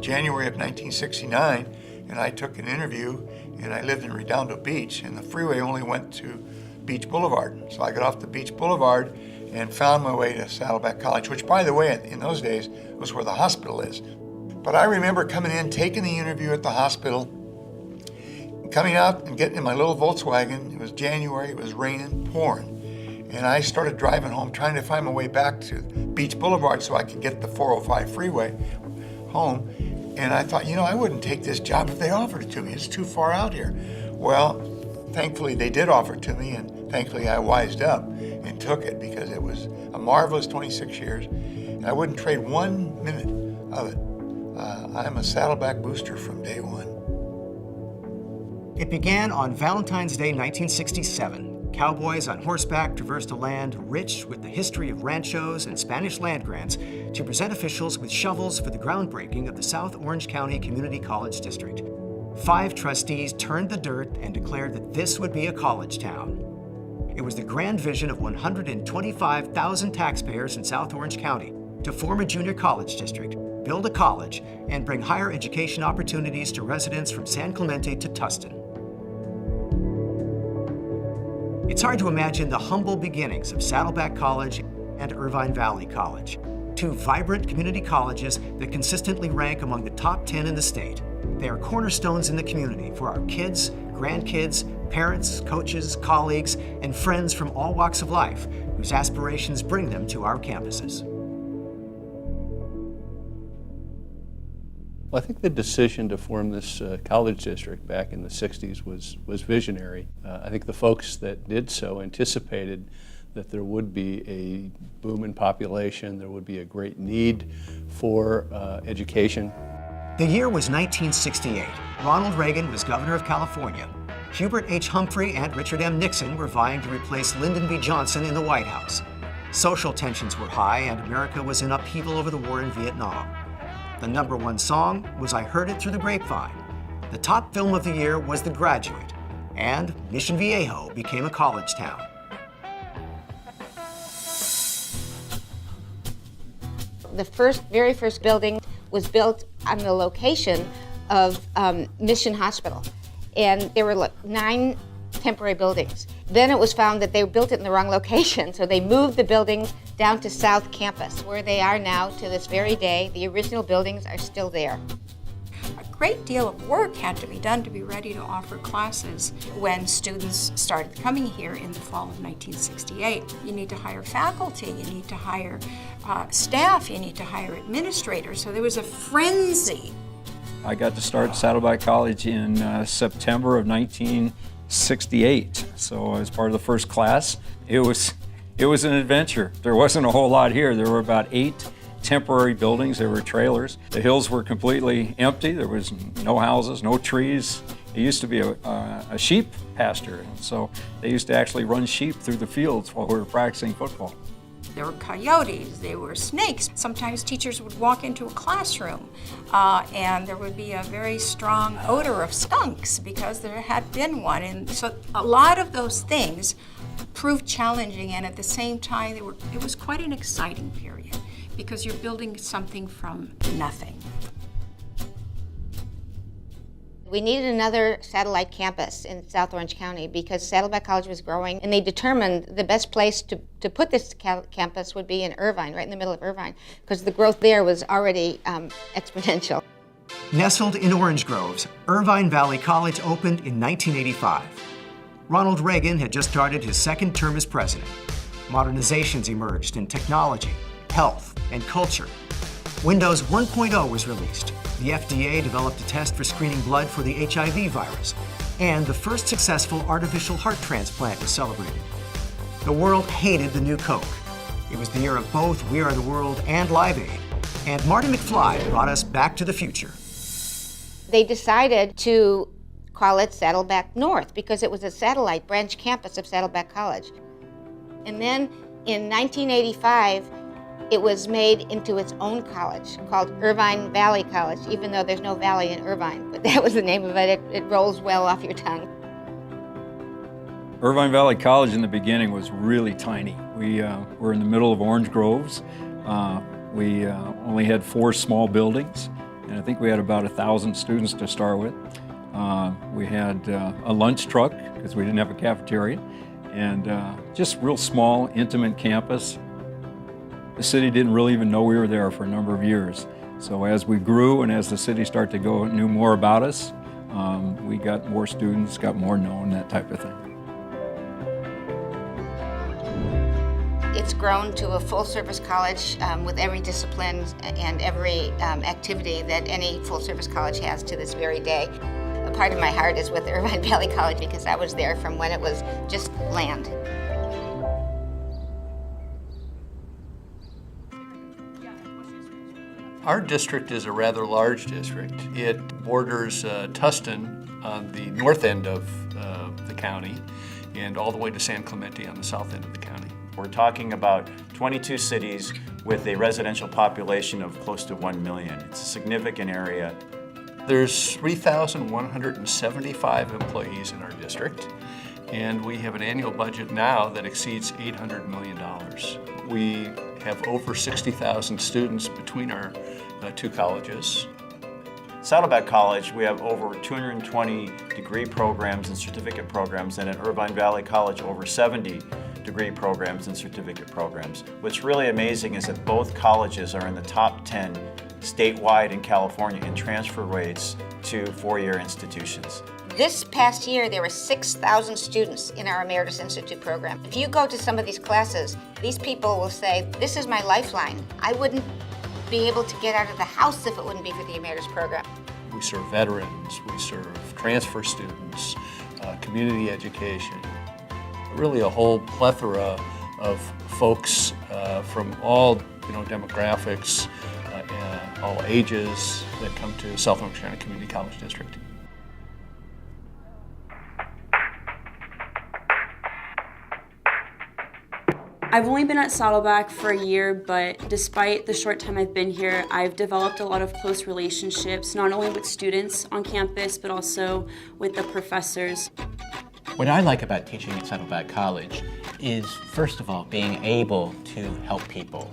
January of 1969, and I took an interview, and I lived in Redondo Beach, and the freeway only went to Beach Boulevard. So I got off the Beach Boulevard and found my way to Saddleback College, which, by the way, in those days was where the hospital is. But I remember coming in, taking the interview at the hospital, coming out and getting in my little Volkswagen. It was January, it was raining, pouring. And I started driving home, trying to find my way back to Beach Boulevard so I could get the 405 freeway home. And I thought, I wouldn't take this job if they offered it to me. It's too far out here. Well, thankfully they did offer it to me, and thankfully I wised up and took it because it was a marvelous 26 years. And I wouldn't trade 1 minute of it. I'm a Saddleback booster from day one. It began on Valentine's Day, 1967. Cowboys on horseback traversed a land rich with the history of ranchos and Spanish land grants to present officials with shovels for the groundbreaking of the South Orange County Community College District. 5 trustees turned the dirt and declared that this would be a college town. It was the grand vision of 125,000 taxpayers in South Orange County to form a junior college district, build a college, and bring higher education opportunities to residents from San Clemente to Tustin. It's hard to imagine the humble beginnings of Saddleback College and Irvine Valley College, 2 vibrant community colleges that consistently rank among the top 10 in the state. They are cornerstones in the community for our kids, grandkids, parents, coaches, colleagues, and friends from all walks of life whose aspirations bring them to our campuses. Well, I think the decision to form this college district back in the 60s was visionary. I think the folks that did so anticipated that there would be a boom in population, there would be a great need for education. The year was 1968. Ronald Reagan was governor of California. Hubert H. Humphrey and Richard M. Nixon were vying to replace Lyndon B. Johnson in the White House. Social tensions were high, and America was in upheaval over the war in Vietnam. The #1 song was I Heard It Through the Grapevine. The top film of the year was The Graduate, and Mission Viejo became a college town. The very first building was built on the location of Mission Hospital, and there were 9 temporary buildings. Then it was found that they built it in the wrong location, so they moved the buildings down to South Campus, where they are now to this very day. The original buildings are still there. A great deal of work had to be done to be ready to offer classes when students started coming here in the fall of 1968. You need to hire faculty, you need to hire staff, you need to hire administrators, so there was a frenzy. I got to start Saddleback College in September of 1968, so I was part of the first class. It was an adventure. There wasn't a whole lot here. There were about 8 temporary buildings. There were trailers. The hills were completely empty. There was no houses, no trees. It used to be a sheep pasture, and so they used to actually run sheep through the fields while we were practicing football. There were coyotes, there were snakes. Sometimes teachers would walk into a classroom and there would be a very strong odor of skunks because there had been one. And so a lot of those things proved challenging, and at the same time, it was quite an exciting period because you're building something from nothing. We needed another satellite campus in South Orange County because Saddleback College was growing, and they determined the best place to put this campus would be in Irvine, right in the middle of Irvine, because the growth there was already exponential. Nestled in Orange Groves, Irvine Valley College opened in 1985. Ronald Reagan had just started his 2nd term as president. Modernizations emerged in technology, health, and culture. Windows 1.0 was released. The FDA developed a test for screening blood for the HIV virus, and the first successful artificial heart transplant was celebrated. The world hated the new Coke. It was the year of both We Are the World and Live Aid, and Marty McFly brought us back to the future. They decided to call it Saddleback North because it was a satellite branch campus of Saddleback College. And then in 1985, it was made into its own college called Irvine Valley College, even though there's no valley in Irvine, but that was the name of it. It rolls well off your tongue. Irvine Valley College in the beginning was really tiny. We were in the middle of orange groves. We only had 4 small buildings. and I think we had about 1,000 students to start with. We had a lunch truck because we didn't have a cafeteria, and just real small, intimate campus. The city didn't really even know we were there for a number of years. So as we grew and as the city started to go knew more about us, we got more students, got more known, that type of thing. It's grown to a full-service college with every discipline and every activity that any full-service college has to this very day. A part of my heart is with Irvine Valley College because I was there from when it was just land. Our district is a rather large district. It borders Tustin on the north end of the county and all the way to San Clemente on the south end of the county. We're talking about 22 cities with a residential population of close to 1 million. It's a significant area. There's 3,175 employees in our district, and we have an annual budget now that exceeds $800 million. We have over 60,000 students between our two colleges. Saddleback College, we have over 220 degree programs and certificate programs, and at Irvine Valley College, over 70 degree programs and certificate programs. What's really amazing is that both colleges are in the top 10 statewide in California in transfer rates to four-year institutions. This past year, there were 6,000 students in our Emeritus Institute program. If you go to some of these classes, these people will say, this is my lifeline. I wouldn't be able to get out of the house if it wouldn't be for the Emeritus program. We serve veterans, we serve transfer students, community education, really a whole plethora of folks from all demographics, all ages that come to South Orange County Community College District. I've only been at Saddleback for a year, but despite the short time I've been here, I've developed a lot of close relationships, not only with students on campus, but also with the professors. What I like about teaching at Saddleback College is, first of all, being able to help people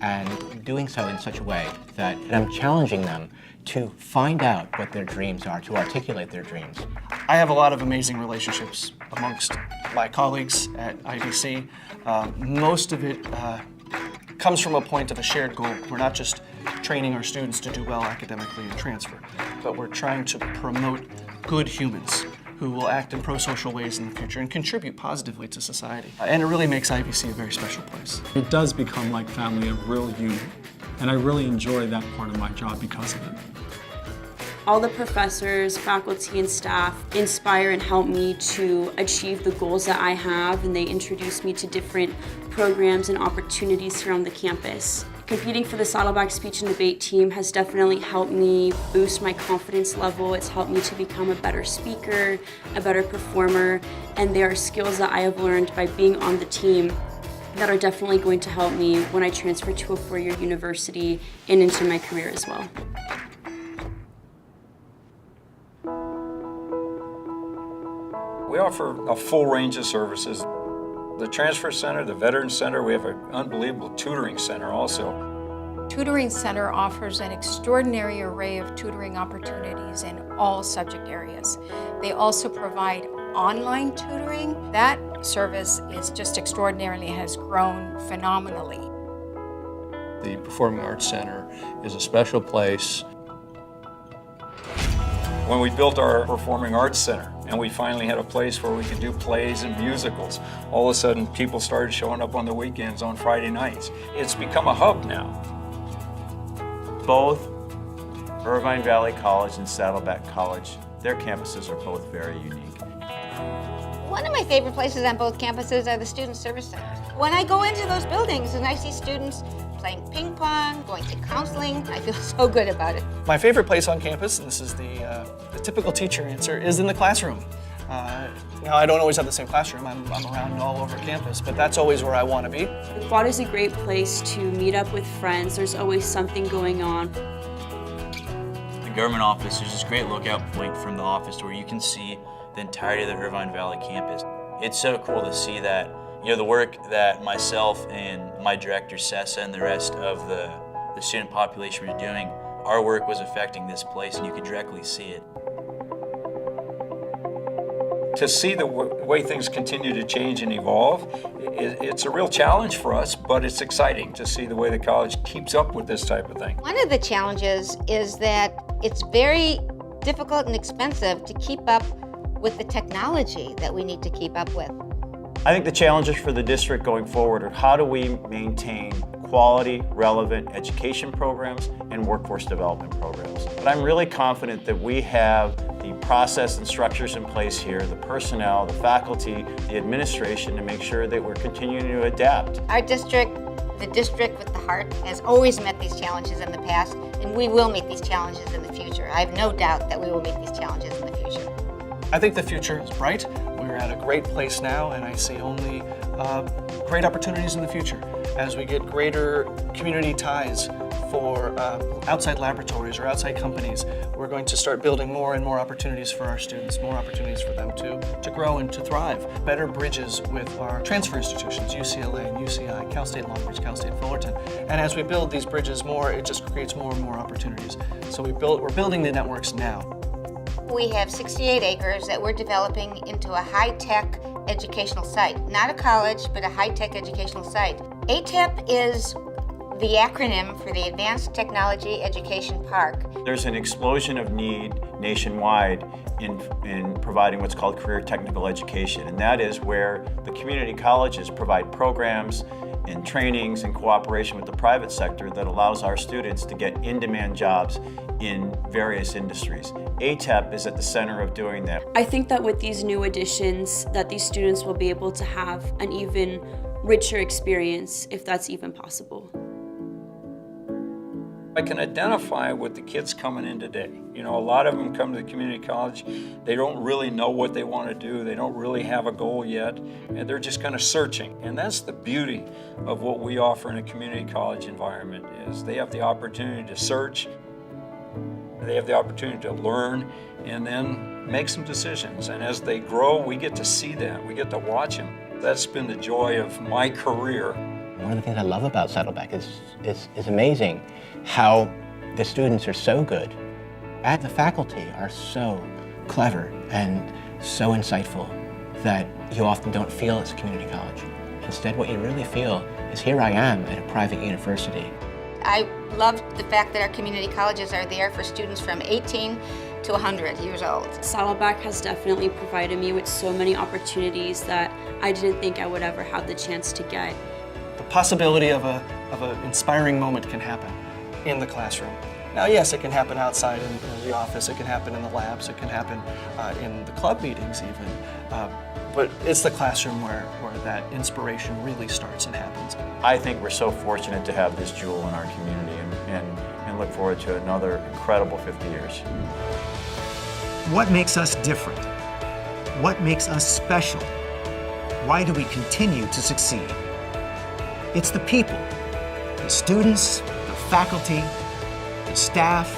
and doing so in such a way that I'm challenging them to find out what their dreams are, to articulate their dreams. I have a lot of amazing relationships amongst my colleagues at IVC. Most of it comes from a point of a shared goal. We're not just training our students to do well academically and transfer, but we're trying to promote good humans who will act in pro-social ways in the future and contribute positively to society. And it really makes IVC a very special place. It does become like family, a real unit, and I really enjoy that part of my job because of it. All the professors, faculty, and staff inspire and help me to achieve the goals that I have, and they introduce me to different programs and opportunities here on the campus. Competing for the Saddleback Speech and Debate team has definitely helped me boost my confidence level. It's helped me to become a better speaker, a better performer, and there are skills that I have learned by being on the team that are definitely going to help me when I transfer to a four-year university and into my career as well. We offer a full range of services. The Transfer Center, the Veteran Center, we have an unbelievable tutoring center also. Tutoring Center offers an extraordinary array of tutoring opportunities in all subject areas. They also provide online tutoring. That service is just extraordinarily, has grown phenomenally. The Performing Arts Center is a special place. When we built our Performing Arts Center and we finally had a place where we could do plays and musicals, all of a sudden people started showing up on the weekends on Friday nights. It's become a hub now. Both Irvine Valley College and Saddleback College, their campuses are both very unique. One of my favorite places on both campuses are the Student Service Centers. When I go into those buildings and I see students playing ping pong, going to counseling, I feel so good about it. My favorite place on campus, and this is the typical teacher answer, is in the classroom. Now, I don't always have the same classroom. I'm around all over campus, but that's always where I want to be. The quad is a great place to meet up with friends. There's always something going on. The government office, there's this great lookout point from the office where you can see the entirety of the Irvine Valley campus. It's so cool to see that, the work that myself and my director, Sessa, and the rest of the student population were doing our work was affecting this place, and you could directly see it. To see the way things continue to change and evolve, it's a real challenge for us, but it's exciting to see the way the college keeps up with this type of thing. One of the challenges is that it's very difficult and expensive to keep up with the technology that we need to keep up with. I think the challenges for the district going forward are how do we maintain quality, relevant education programs and workforce development programs. But I'm really confident that we have the process and structures in place here, the personnel, the faculty, the administration, to make sure that we're continuing to adapt. Our district, the district with the heart, has always met these challenges in the past, and we will meet these challenges in the future. I have no doubt that we will meet these challenges in the future. I think the future is bright. We're at a great place now, and I see only great opportunities in the future as we get greater community ties for outside laboratories or outside companies. We're going to start building more and more opportunities for our students, more opportunities for them to grow and to thrive. Better bridges with our transfer institutions, UCLA and UCI, Cal State Long Beach, Cal State Fullerton. And as we build these bridges more, it just creates more and more opportunities. So we're building the networks now. We have 68 acres that we're developing into a high-tech educational site. Not a college, but a high-tech educational site. ATEP is the acronym for the Advanced Technology Education Park. There's an explosion of need nationwide in providing what's called career technical education, and that is where the community colleges provide programs and trainings in cooperation with the private sector that allows our students to get in-demand jobs in various industries. ATEP is at the center of doing that. I think that with these new additions, that these students will be able to have an even richer experience, if that's even possible. I can identify with the kids coming in today. You know, a lot of them come to the community college, they don't really know what they want to do, they don't really have a goal yet, and they're just kind of searching. And that's the beauty of what we offer in a community college environment, is they have the opportunity to search, they have the opportunity to learn, and then make some decisions. And as they grow, we get to see that, we get to watch them. That's been the joy of my career. One of the things I love about Saddleback is amazing how the students are so good and the faculty are so clever and so insightful that you often don't feel it's a community college. Instead, what you really feel is, here I am at a private university. I love the fact that our community colleges are there for students from 18 to 100 years old. Saddleback has definitely provided me with so many opportunities that I didn't think I would ever have the chance to get. The possibility of an inspiring moment can happen in the classroom. Now, yes, it can happen outside in the office, it can happen in the labs, it can happen in the club meetings even, but it's the classroom where that inspiration really starts and happens. I think we're so fortunate to have this jewel in our community and look forward to another incredible 50 years. What makes us different? What makes us special? Why do we continue to succeed? It's the people, the students, the faculty, the staff,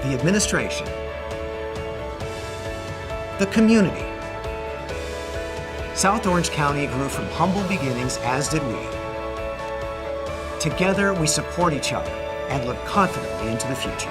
the administration, the community. South Orange County grew from humble beginnings, as did we. Together, we support each other and look confidently into the future.